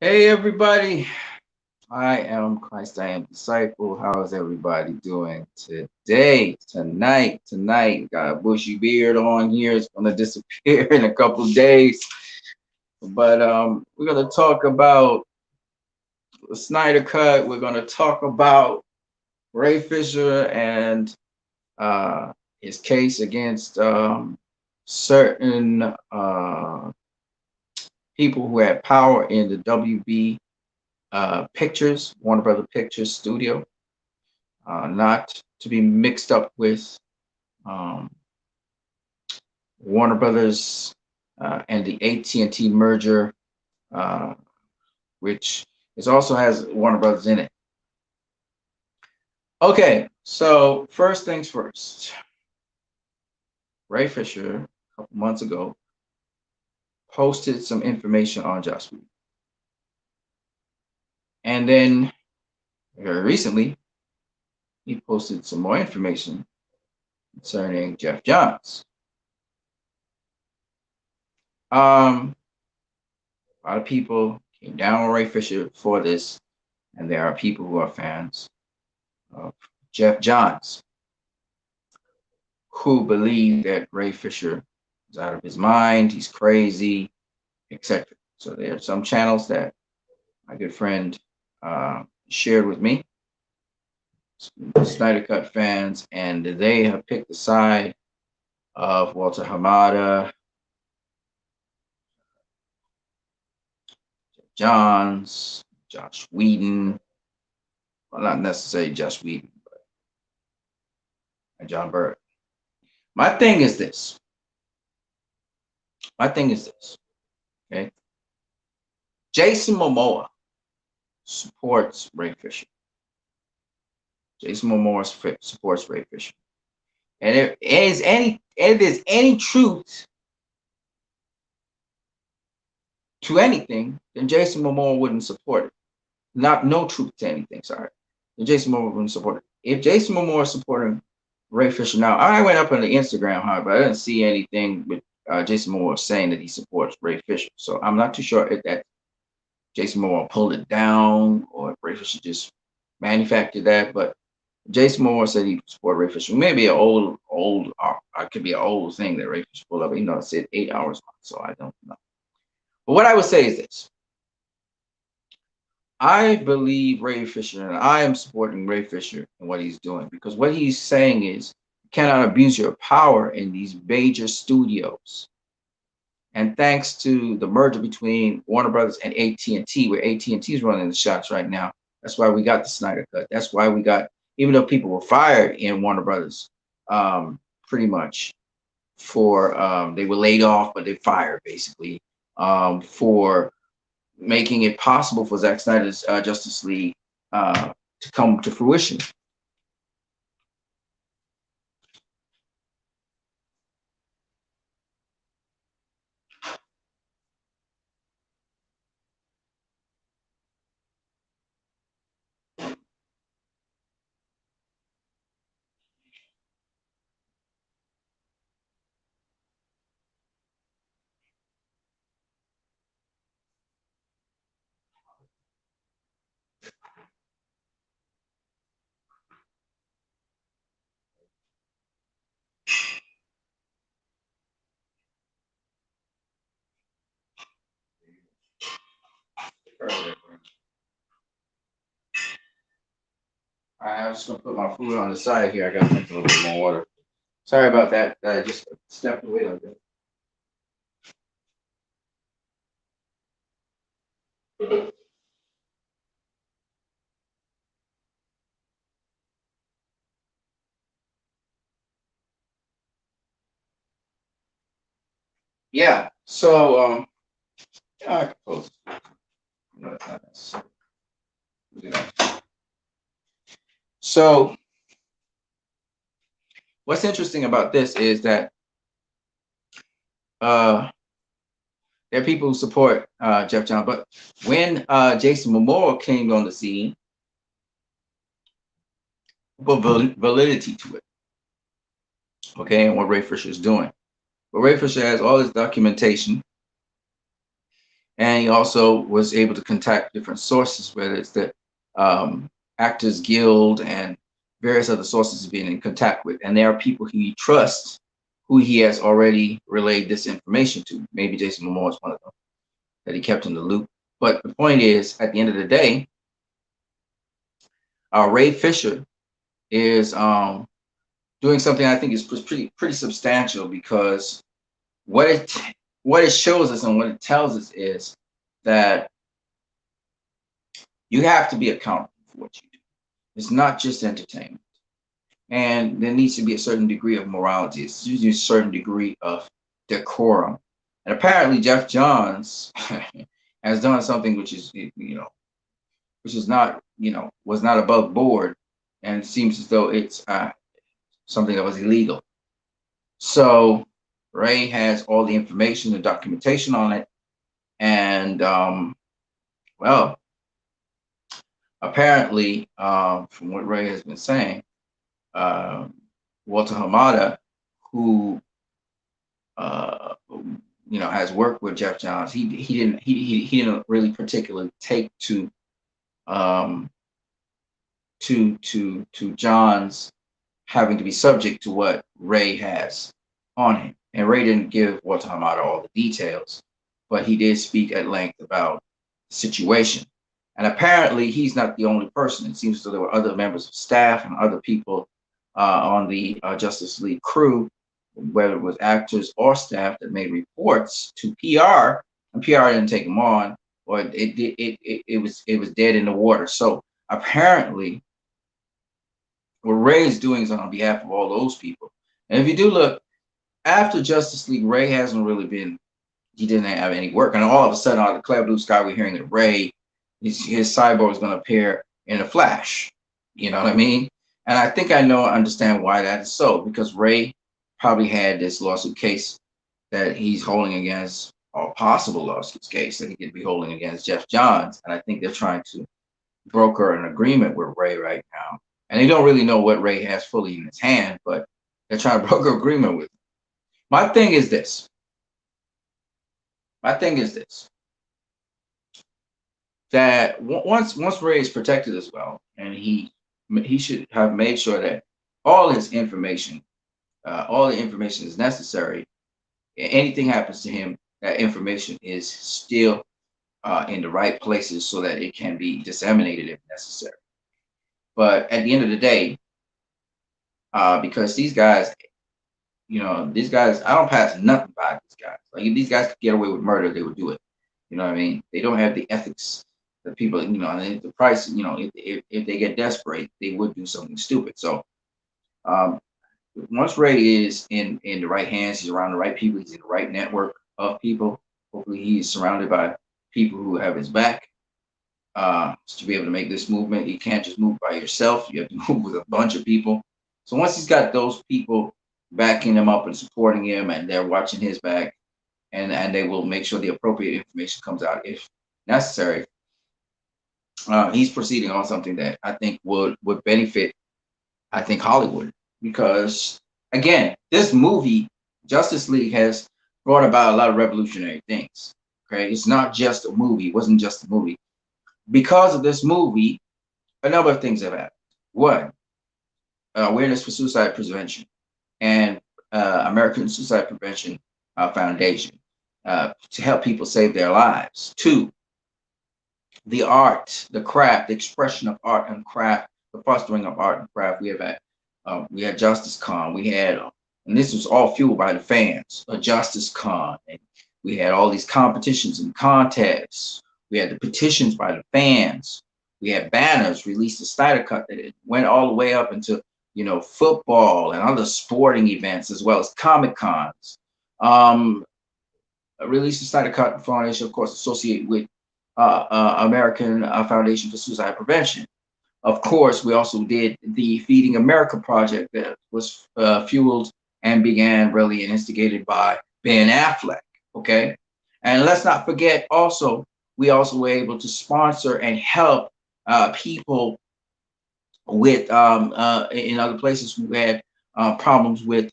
Hey everybody, I am Christ, I am disciple. How is everybody doing today, tonight? Got a bushy beard on here. It's gonna disappear in a couple days. But we're gonna talk about the Snyder Cut. We're gonna talk about Ray Fisher and uh, his case against certain people who had power in the WB Pictures, Warner Brother Pictures studio, not to be mixed up with um, Warner Brothers and the AT&T merger, uh, which is also has Warner Brothers in it. Okay, so first things first. Ray Fisher, a couple months ago, posted some information on Joss Whedon. And then very recently, he posted some more information concerning Jeff Johns. A lot of people came down on Ray Fisher for this, and there are people who are fans of Jeff Johns who believe that Ray Fisher is out of his mind, he's crazy, etc. So there are some channels that my good friend shared with me, Snyder Cut fans, and they have picked the side of Walter Hamada, Johns, Josh Whedon. Well, not necessarily Josh Whedon, but John Bird. My thing is this. Okay. Jason Momoa supports Ray Fisher. Jason Momoa supports Ray Fisher. And if there's any truth to anything, then Jason Momoa wouldn't support it. No truth to anything, sorry. Then Jason Momoa wouldn't support it. If Jason Momoa is supporting Ray Fisher now, I went up on the Instagram, but I didn't see anything with Jason Momoa saying that he supports Ray Fisher. So I'm not too sure if that Jason Momoa pulled it down or if Ray Fisher just manufactured that. But Jason Momoa said he supported Ray Fisher. Maybe an old, could be an old thing that Ray Fisher pulled up. It said 8 hours, so I don't know. But what I would say is this. I believe Ray Fisher, and I am supporting Ray Fisher and what he's doing, because what he's saying is you cannot abuse your power in these major studios. And thanks to the merger between Warner Brothers and AT&T, where AT&T is running the shots right now, that's why we got the Snyder Cut. That's why we got, even though people were fired in Warner Brothers, pretty much for they were laid off, but they fired basically for making it possible for Zack Snyder's Justice League to come to fruition. I'm just gonna put my food on the side here. I gotta drink a little bit more water. Sorry about that. I just stepped away a bit. Yeah. So yeah, I can close. No, that's not necessary. So what's interesting about this is that there are people who support Jeff Johns, but when Jason Momoa came on the scene, put validity to it. Okay, and what Ray Fisher is doing. But Ray Fisher has all this documentation And he also was able to contact different sources, whether it's the um, Actors Guild and various other sources he's been in contact with. And there are people who he trusts, who he has already relayed this information to. Maybe Jason Momoa is one of them that he kept in the loop. But the point is, at the end of the day, Ray Fisher is doing something I think is pretty substantial, because what it what it shows us and what it tells us is that you have to be accountable for what you do. It's not just entertainment. And there needs to be a certain degree of morality. It's usually a certain degree of decorum. And apparently Jeff Johns has done something which is, which is not, was not above board, and it seems as though it's something that was illegal. So Ray has all the information and documentation on it. And, well, apparently, from what Ray has been saying, Walter Hamada, who has worked with Jeff Johns, he didn't really particularly take um, to Johns having to be subject to what Ray has on him. And Ray didn't give Walter Hamada all the details, but he did speak at length about the situation. And apparently, he's not the only person. It seems that there were other members of staff and other people on the Justice League crew, whether it was actors or staff, that made reports to PR, and PR didn't take them on, or it was dead in the water. So apparently, what Ray is doing is on behalf of all those people. And if you do look, after Justice League, Ray hasn't really been. He didn't have any work, and all of a sudden, out of the clear blue sky, we're hearing that Ray, his cyborg, is going to appear in a Flash. You know what I mean? And I think I understand why that is so, because Ray probably had this lawsuit case that he's holding against, or possible lawsuit case that he could be holding against Jeff Johns, and I think they're trying to broker an agreement with Ray right now. And they don't really know what Ray has fully in his hand, but they're trying to broker agreement with him. My thing is this. That once Ray is protected as well, and he should have made sure that all his information, all the information is necessary. Anything happens to him, that information is still in the right places so that it can be disseminated if necessary. But at the end of the day, because these guys, I don't pass nothing by these guys. Like, if these guys could get away with murder, they would do it. You know what I mean? They don't have the ethics that people, and the price, if they get desperate, they would do something stupid. So once Ray is in the right hands, he's around the right people, he's in the right network of people. Hopefully he's surrounded by people who have his back to be able to make this movement. You can't just move by yourself. You have to move with a bunch of people. So once he's got those people backing him up and supporting him, and they're watching his back, and they will make sure the appropriate information comes out if necessary, he's proceeding on something that I think would benefit, I think, Hollywood. Because again, this movie, Justice League, has brought about a lot of revolutionary things. Okay, it's not just a movie. It wasn't just a movie. Because of this movie, a number of things have happened. One, awareness for suicide prevention and American Suicide Prevention Foundation to help people save their lives. Two, the art, the craft, the expression of art and craft, the fostering of art and craft. We had Justice Con. We had, and this was all fueled by the fans, a Justice Con. And we had all these competitions and contests. We had the petitions by the fans. We had banners, released the Snyder Cut that it went all the way up into, football and other sporting events, as well as Comic Cons. Released the Snyder Cut Foundation, of course, associated with American Foundation for Suicide Prevention. Of course, we also did the Feeding America project that was fueled and began really and instigated by Ben Affleck. Okay. And let's not forget also, we also were able to sponsor and help people with in other places who had problems with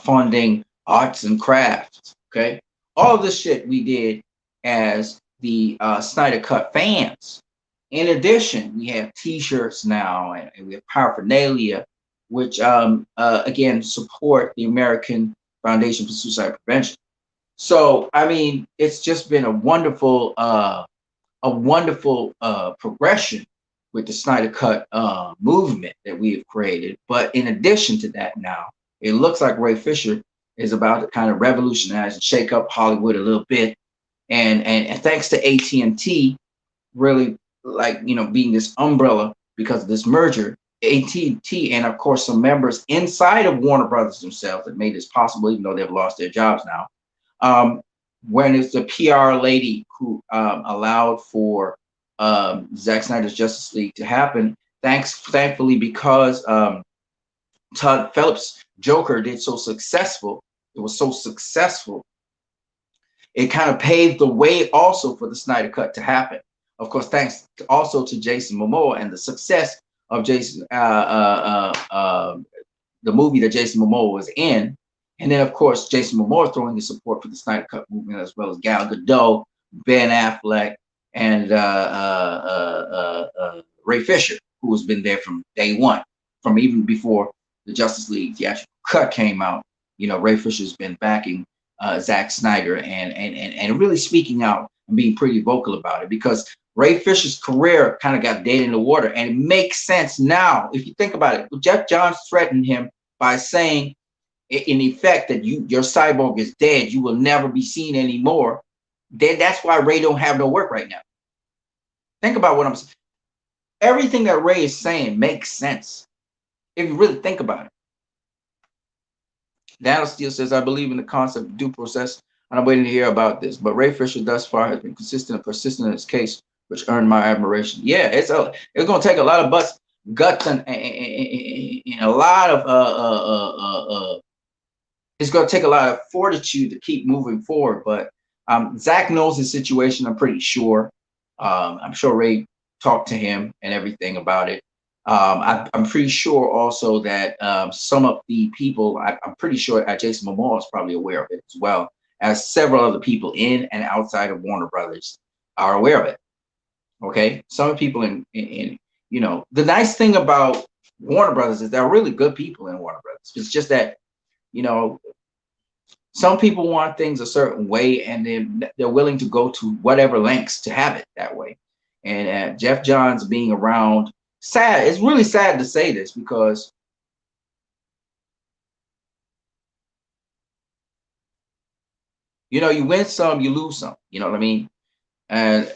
funding arts and crafts. Okay. All of this shit we did as the Snyder Cut fans. In addition, we have T-shirts now, and we have paraphernalia, which again support the American Foundation for Suicide Prevention. So, I mean, it's just been a wonderful progression with the Snyder Cut movement that we have created. But in addition to that, now it looks like Ray Fisher is about to kind of revolutionize and shake up Hollywood a little bit. And thanks to AT&T, really, like, being this umbrella because of this merger, AT&T and of course some members inside of Warner Brothers themselves that made this possible, even though they've lost their jobs now. When it's the PR lady who allowed for Zack Snyder's Justice League to happen, thankfully, because Todd Phillips Joker did so successful, it was so successful, it kind of paved the way also for the Snyder Cut to happen. Of course, thanks also to Jason Momoa and the success of Jason, the movie that Jason Momoa was in. And then, of course, Jason Momoa throwing his support for the Snyder Cut movement, as well as Gal Gadot, Ben Affleck, and Ray Fisher, who has been there from day one, from even before the Justice League theatrical cut came out. Ray Fisher's been backing Zack Snyder and really speaking out and being pretty vocal about it, because Ray Fisher's career kind of got dead in the water. And it makes sense now. If you think about it, Jeff Johns threatened him by saying, in effect, that your cyborg is dead. You will never be seen anymore. That's why Ray don't have no work right now. Think about what I'm saying. Everything that Ray is saying makes sense if you really think about it. Daniel Steele says, I believe in the concept of due process, and I'm waiting to hear about this. But Ray Fisher thus far has been consistent and persistent in his case, which earned my admiration. Yeah, it's going to take a lot of guts and a lot of it's going to take a lot of fortitude to keep moving forward. But Zach knows his situation, I'm pretty sure. I'm sure Ray talked to him and everything about it. I'm pretty sure also that some of the people, I'm pretty sure Jason Momoa is probably aware of it as well, as several other people in and outside of Warner Brothers are aware of it. Okay, some people in the nice thing about Warner Brothers is they're really good people in Warner Brothers. It's just that some people want things a certain way, and then they're willing to go to whatever lengths to have it that way. And Jeff Johns being around, sad. It's really sad to say this, because you win some, you lose some. You know what I mean? And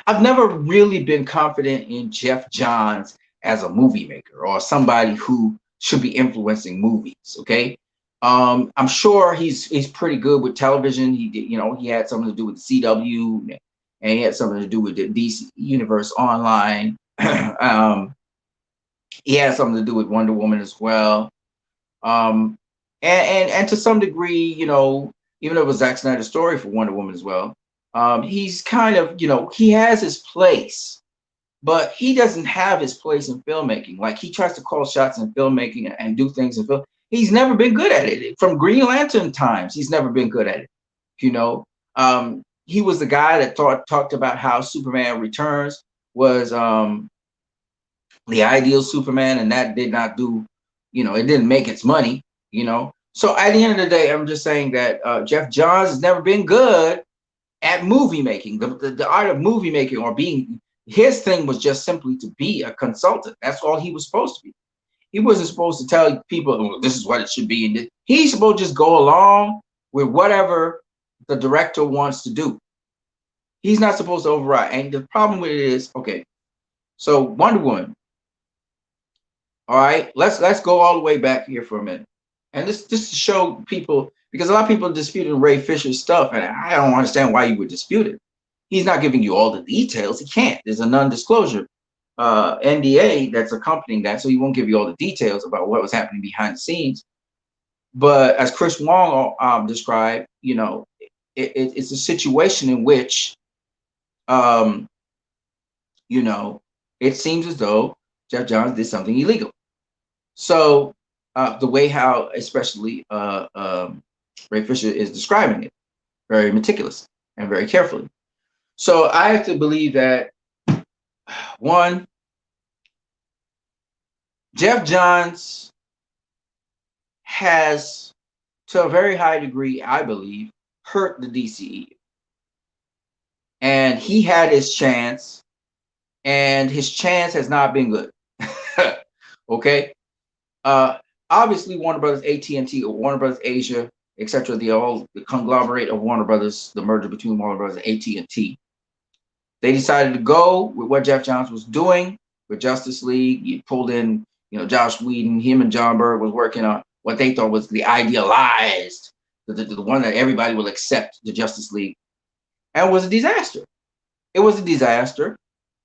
I've never really been confident in Jeff Johns as a movie maker or somebody who should be influencing movies. Okay. I'm sure he's pretty good with television. He did, he had something to do with the CW, and he had something to do with the DC Universe Online. He had something to do with Wonder Woman as well. And to some degree, even though it was Zack Snyder's story for Wonder Woman as well, he's kind of, he has his place, but he doesn't have his place in filmmaking. Like, he tries to call shots in filmmaking and do things in film. He's never been good at it. From Green Lantern times, he's never been good at it. He was the guy that talked about how Superman Returns was the ideal Superman, and that did not do, it didn't make its money. So at the end of the day, I'm just saying that Jeff Johns has never been good at movie making, the art of movie making, or being, his thing was just simply to be a consultant. That's all he was supposed to be. He wasn't supposed to tell people, oh, this is what it should be. And he's supposed to just go along with whatever the director wants to do. He's not supposed to override. And the problem with it is, okay, so Wonder Woman. All right, let's go all the way back here for a minute. And this to show people, because a lot of people are disputing Ray Fisher's stuff, and I don't understand why you would dispute it. He's not giving you all the details. He can't. There's a non-disclosure NDA that's accompanying that, so he won't give you all the details about what was happening behind the scenes. But as Chris Wong described, it's a situation in which, it seems as though Jeff Johns did something illegal. So the way how, especially Ray Fisher is describing it. very meticulous and very carefully. So I have to believe that one, Jeff Johns has, to a very high degree, I believe, hurt the DCE. And he had his chance, and his chance has not been good. Okay. Uh, Obviously, Warner Brothers, AT&T, Warner Brothers Asia, etc. The conglomerate of Warner Brothers, the merger between Warner Brothers and AT&T. They decided to go with what Jeff Johns was doing with Justice League. He pulled in, Josh Whedon. Him and John Berg was working on what they thought was the idealized, the one that everybody will accept, the Justice League, and it was a disaster. It was a disaster.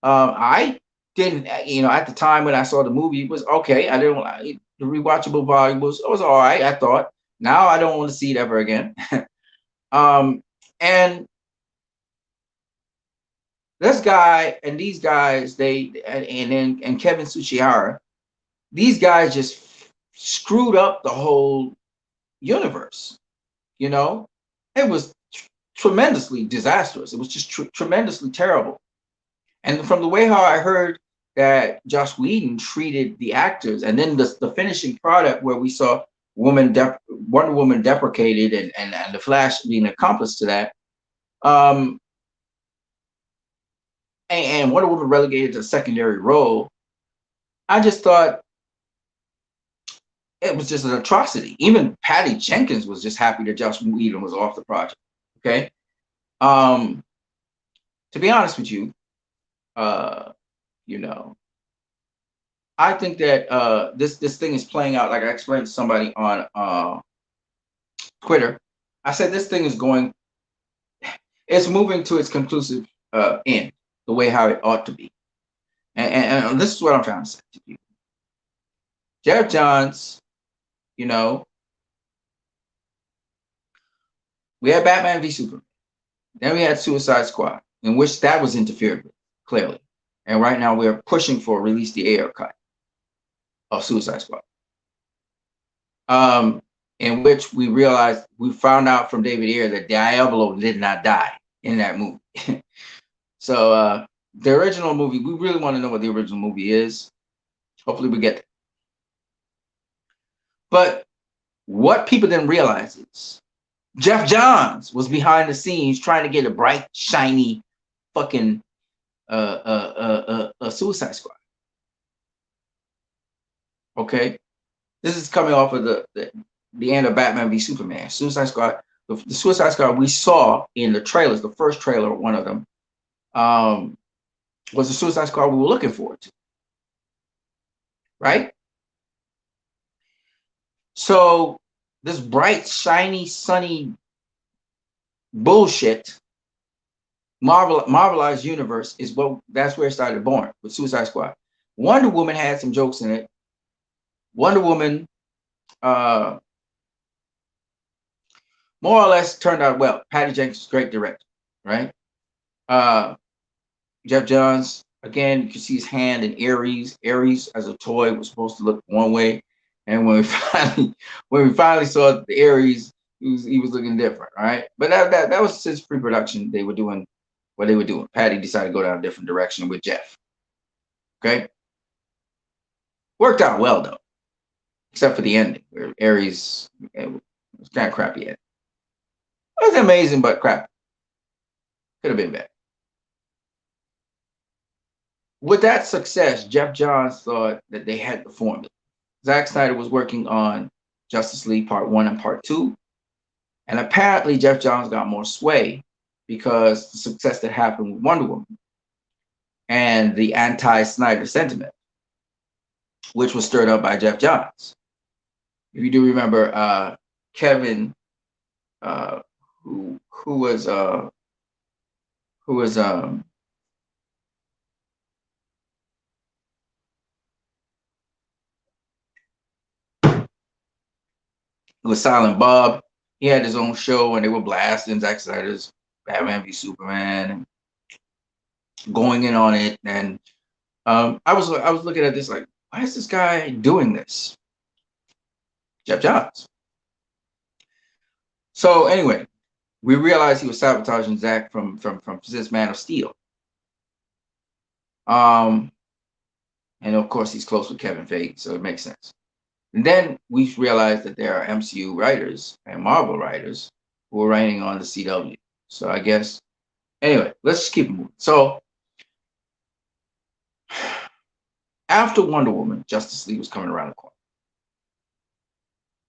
I didn't, at the time when I saw the movie, it was okay. I didn't. The rewatchable volume was all right. I thought. Now I don't want to see it ever again. And this guy and these guys, and Kevin Tsuchihara, these guys just screwed up the whole universe. It was tremendously disastrous. It was just tremendously terrible. And from the way how I heard that Joss Whedon treated the actors, and then the finishing product where we saw Wonder Woman deprecated and the Flash being an accomplice to that, and Wonder Woman relegated to a secondary role, I just thought it was just an atrocity. Even Patty Jenkins was just happy that Joss Whedon was off the project. Okay. To be honest with you, I think that this thing is playing out, like I explained to somebody on Twitter. I said this thing is it's moving to its conclusive end, the way how it ought to be. And this is what I'm trying to say to you. Jeff Johns, we had Batman v Superman. Then we had Suicide Squad, in which that was interfered with, clearly. And right now we're pushing for a release the air cut of Suicide Squad. In which we found out from David Ayer that Diablo did not die in that movie. So the original movie, we really want to know what the original movie is. Hopefully we get it. But what people didn't realize is Jeff Johns was behind the scenes trying to get a bright, shiny, fucking Suicide Squad. Okay, this is coming off of the end of Batman v Superman. Suicide Squad, the Suicide Squad we saw in the trailers, the first trailer, one of them, was the Suicide Squad we were looking forward to. Right? So this bright, shiny, sunny bullshit Marvelized universe that's where it started born with Suicide Squad. Wonder Woman had some jokes in it. Wonder Woman more or less turned out well. Patty Jenkins, great director, right? Jeff Johns, again, you can see his hand in Ares. Ares as a toy was supposed to look one way, and when we finally saw the Ares, he was looking different, right? But that was since pre-production. They were doing what they were doing. Patty decided to go down a different direction with Jeff. Okay, worked out well though, except for the ending where Ares, it was kind of crappy. It was amazing, but crap. Could have been better. With that success, Jeff Johns thought that they had the formula. Zack Snyder was working on Justice League Part 1 and Part 2. And apparently Jeff Johns got more sway because the success that happened with Wonder Woman and the anti-Snyder sentiment, which was stirred up by Jeff Johns. If you do remember, Kevin, who was Silent Bob. He had his own show, and they were blasting Zack Snyder's Batman v Superman and going in on it. And I was looking at this like, why is this guy doing this? Jeff Johns. So anyway, we realized he was sabotaging Zack from this Man of Steel. Um, and of course he's close with Kevin Feige, so it makes sense. And then we realized that there are MCU writers and Marvel writers who are writing on the CW. So I guess anyway, let's just keep moving. So after Wonder Woman, Justice League was coming around the corner.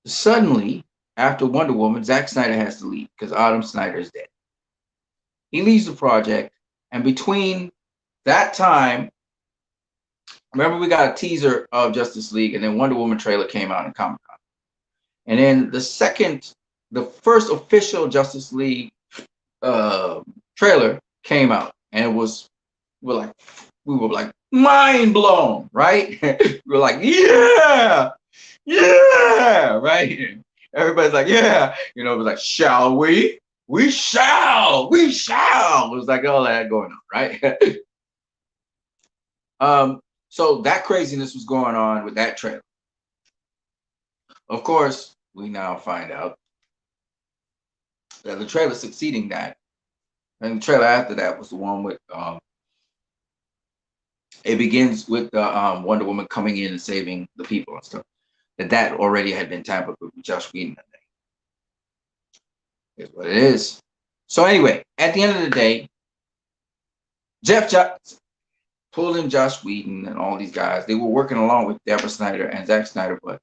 Suddenly, after Wonder Woman, Zack Snyder has to leave because Adam Snyder is dead. He leaves the project, and between that time, remember we got a teaser of Justice League, and then Wonder Woman trailer came out in Comic Con, and then the first official Justice League uh, trailer came out, and we were like we were like mind blown, right? We were like, yeah, yeah, right. Everybody's like, yeah, it was like, shall we? We shall, we shall. It was like all that going on, right? So that craziness was going on with that trailer. Of course, we now find out that the trailer succeeding that, and the trailer after that was the one with it begins with the Wonder Woman coming in and saving the people and stuff. That already had been tampered with Josh Whedon. Is what it is. So anyway, at the end of the day, Jeff Johns pulled in Josh Whedon and all these guys. They were working along with Deborah Snyder and Zack Snyder, but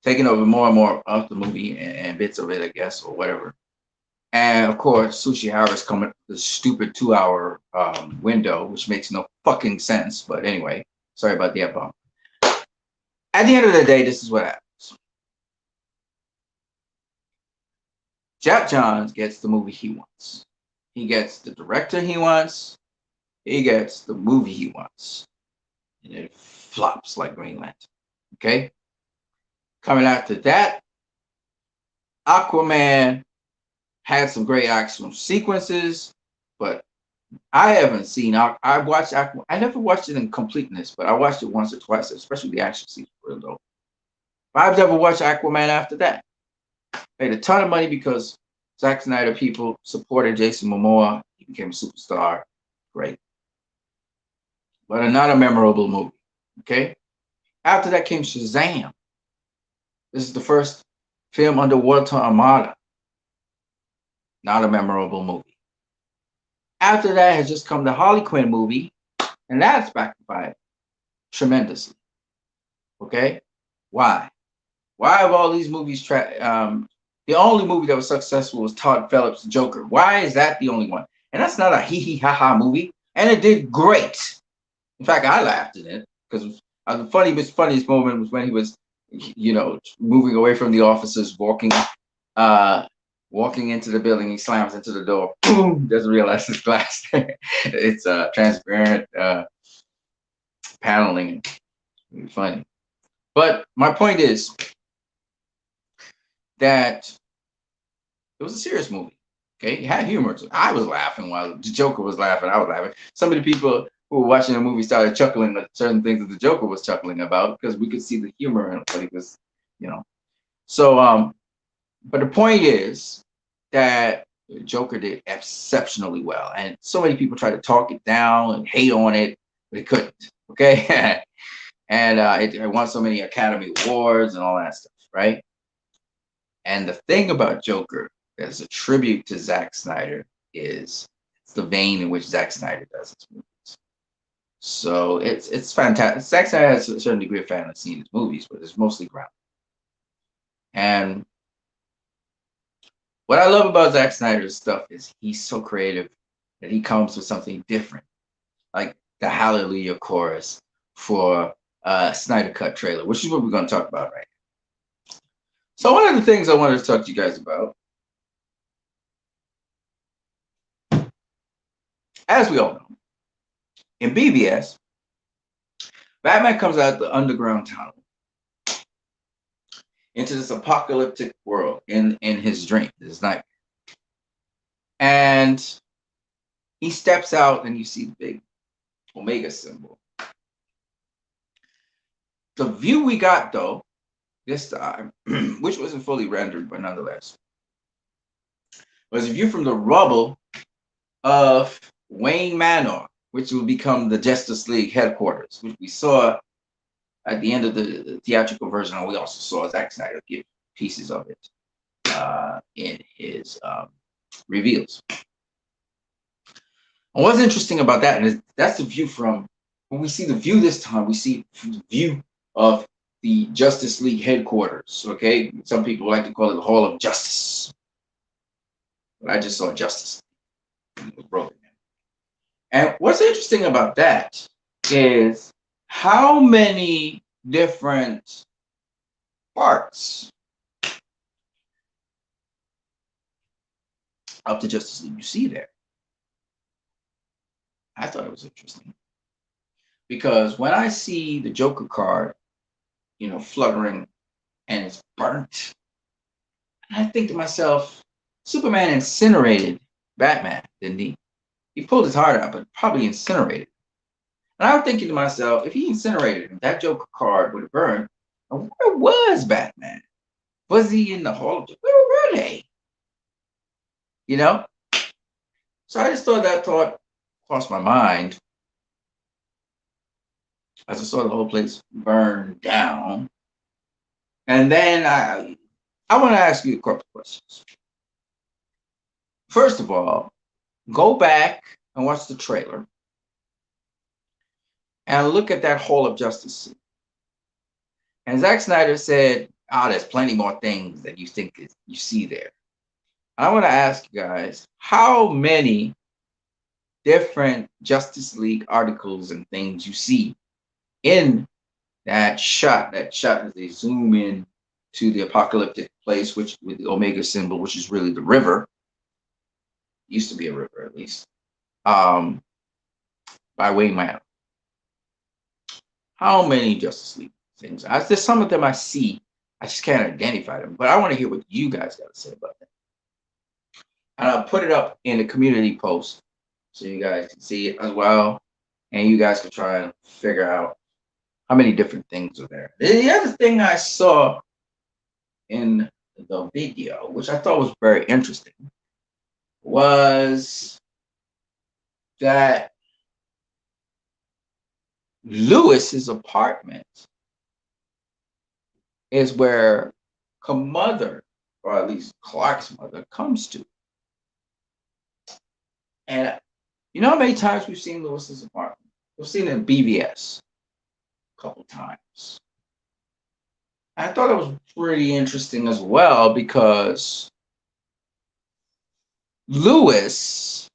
taking over more and more of the movie and bits of it, I guess, or whatever. And of course, Sushi Harris coming with the stupid 2-hour window, which makes no fucking sense. But anyway, sorry about the F-bomb. At the end of the day, this is what happens. Jeff Johns gets the movie he wants. He gets the director he wants. He gets the movie he wants. And it flops like Green Lantern. Okay? Coming after that, Aquaman had some great action sequences, but I haven't seen. I watched Aquaman. I never watched it in completeness, but I watched it once or twice, especially the action sequence. But I've never watched Aquaman after that. Made a ton of money because Zack Snyder people supported Jason Momoa. He became a superstar. Great. But not a memorable movie. Okay? After that came Shazam. This is the first film under Walter Armada. Not a memorable movie. After that has just come the Harley Quinn movie, and that's backfired tremendously. Okay? Why? Why have all these movies the only movie that was successful was Todd Phillips' Joker. Why is that the only one? And that's not a hee ha ha movie. And it did great. In fact, I laughed at it because the funniest moment was when he was, moving away from the officers, walking into the building. He slams into the door. Boom! Doesn't realize it's glass. It's transparent paneling. Really funny. But my point is that it was a serious movie. Okay, it had humor. I was laughing while the Joker was laughing. I was laughing. Some of the people who were watching the movie started chuckling at certain things that the Joker was chuckling about because we could see the humor in what he was, So, but the point is that the Joker did exceptionally well, and so many people tried to talk it down and hate on it, but it couldn't. Okay, and it won so many Academy Awards and all that stuff, right? And the thing about Joker as a tribute to Zack Snyder is it's the vein in which Zack Snyder does his movies. So it's fantastic. Zack Snyder has a certain degree of fantasy in his movies, but it's mostly grounded. And what I love about Zack Snyder's stuff is he's so creative that he comes with something different, like the Hallelujah chorus for Snyder Cut trailer, which is what we're going to talk about right now. So one of the things I wanted to talk to you guys about, as we all know, in BVS, Batman comes out of the underground tunnel into this apocalyptic world in his dream, his nightmare. And he steps out and you see the big Omega symbol. The view we got, though, this time, which wasn't fully rendered, but nonetheless, was a view from the rubble of Wayne Manor, which will become the Justice League headquarters, which we saw at the end of the theatrical version. And we also saw Zack Snyder give pieces of it in his reveals. And what's interesting about that is that's the view from, when we see the view this time, we see the view of the Justice League headquarters. Okay, some people like to call it the Hall of Justice, but I just saw Justice. It was broken. And what's interesting about that is how many different parts of the Justice League you see there. I thought it was interesting because when I see the Joker card, fluttering and it's burnt, I think to myself, Superman incinerated Batman, didn't he? He pulled his heart out, but probably incinerated. And I'm thinking to myself, if he incinerated him, that Joker card would have burned. And where was Batman? Was he in the Hall of Justice? Where were they? So I just thought that thought crossed my mind as I saw the whole place burn down. And then I want to ask you a couple of questions. First of all, go back and watch the trailer and look at that Hall of Justice. And Zack Snyder said, there's plenty more things that you think you see there. I want to ask you guys, how many different Justice League articles and things you see in that shot as they zoom in to the apocalyptic place, which with the Omega symbol, which is really the river, used to be a river at least, by Wayne Manor. How many Justice League things? There's some of them I see, I just can't identify them, but I want to hear what you guys got to say about that. And I'll put it up in the community post so you guys can see it as well, and you guys can try and figure out how many different things are there. The other thing I saw in the video, which I thought was very interesting, was that Lewis's apartment is where mother, or at least Clark's mother, comes to. And you know how many times we've seen Lewis's apartment? We've seen it in BVS a couple times. I thought it was pretty interesting as well because Lewis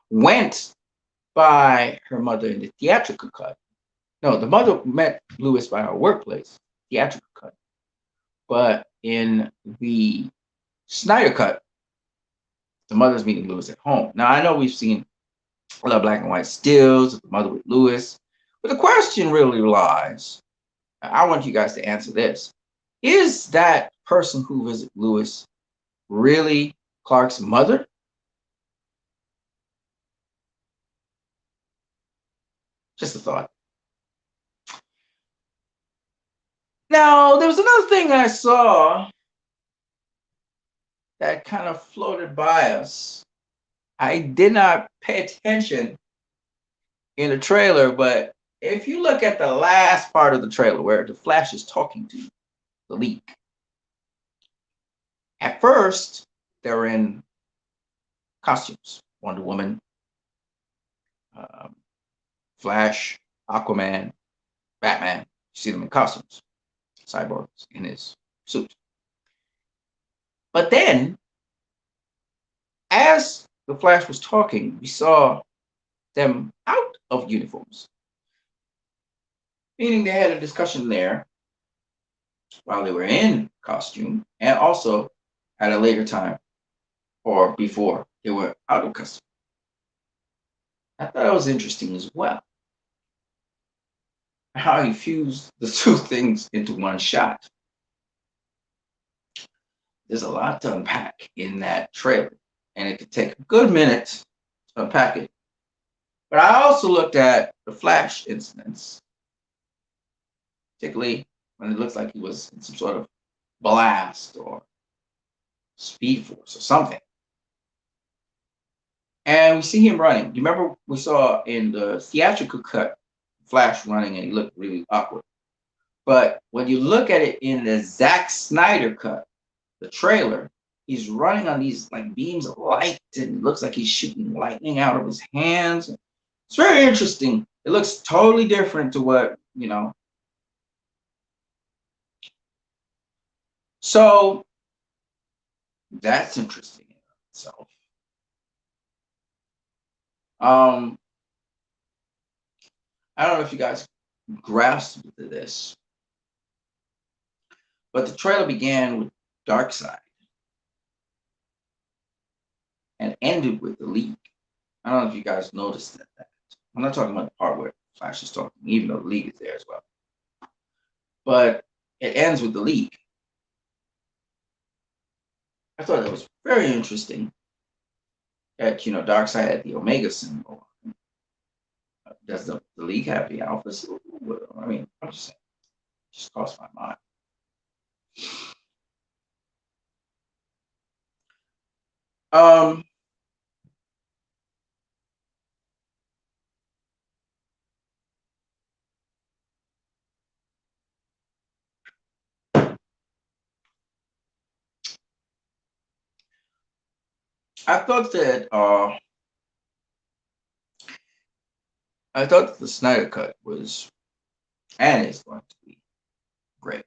went by her mother in the theatrical cut. No, the mother met Lewis by her workplace, theatrical cut. But in the Snyder cut, the mother's meeting Lewis at home. Now, I know we've seen a lot of black and white stills of the mother with Lewis, but the question really lies, I want you guys to answer this. Is that person who visited Lewis really Clark's mother? Just a thought. Now, there was another thing I saw that kind of floated by us. I did not pay attention in the trailer, but if you look at the last part of the trailer where the Flash is talking to the League, at first they're in costumes. Wonder Woman, Flash, Aquaman, Batman. You see them in costumes. Cyborg in his suit. But then, as the Flash was talking, we saw them out of uniforms. Meaning they had a discussion there while they were in costume, and also at a later time or before they were out of costume. I thought that was interesting as well. How he fused the two things into one shot. There's a lot to unpack in that trailer, and it could take a good minute to unpack it. But I also looked at the Flash incidents, particularly when it looks like he was in some sort of blast or Speed Force or something. And we see him running. You remember we saw in the theatrical cut Flash running and he looked really awkward. But when you look at it in the Zack Snyder cut, the trailer, he's running on these like beams of light and it looks like he's shooting lightning out of his hands. It's very interesting. It looks totally different to what, you know. So that's interesting in itself. I don't know if you guys grasped this, but the trailer began with Darkseid and ended with the League. I don't know if you guys noticed that. I'm not talking about the part where Flash is talking, even though the League is there as well. But it ends with the League. I thought that was very interesting. That Darkseid had the Omega symbol. Does the League have the Alpha symbol? I mean, I'm just saying. It just crossed my mind. I thought that the Snyder cut was and is going to be great.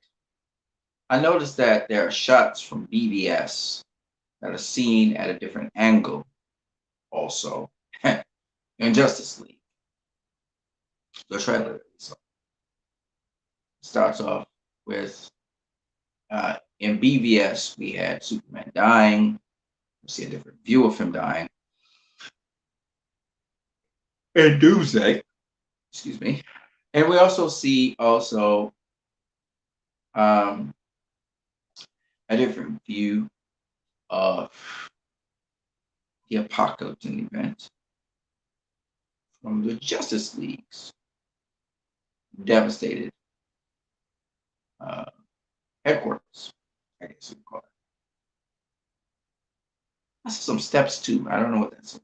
I noticed that there are shots from BVS that are seen at a different angle also in Justice League. The trailer starts off with in BVS we had Superman dying. We see a different view of him dying. In Doomsday, excuse me. And we also see a different view of the apocalypse event from the Justice League's devastated headquarters, I guess you would call it. I saw some steps too. I don't know what that's.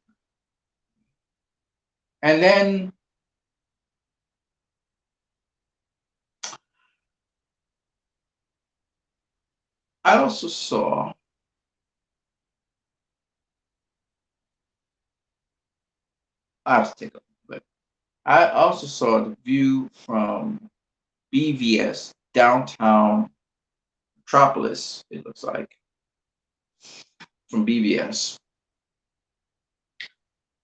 And then I also saw I have to take a look. I also saw the view from BVS downtown Metropolis. It looks like from BVS.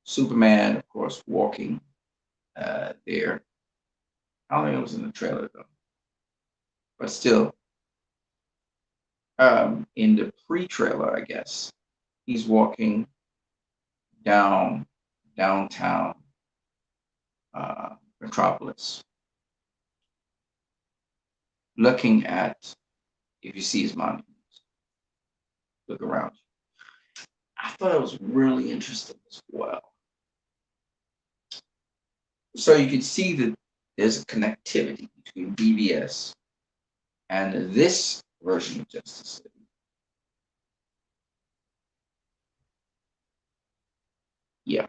Superman, of course, walking there. I don't think it was in the trailer though, but still, in the pre-trailer, I guess he's walking downtown Metropolis, looking at, if you see his monuments, look around. I thought it was really interesting as well. So you can see that there's a connectivity between BVS and this version of Justice League. Yeah.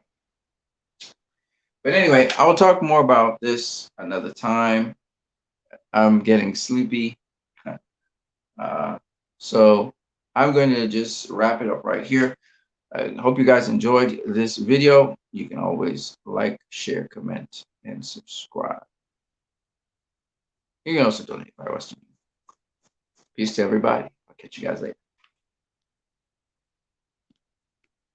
But anyway, I will talk more about this another time. I'm getting sleepy. So I'm going to just wrap it up right here. I hope you guys enjoyed this video. You can always like, share, comment, and subscribe. You can also donate if I was to. Peace to everybody. I'll catch you guys later.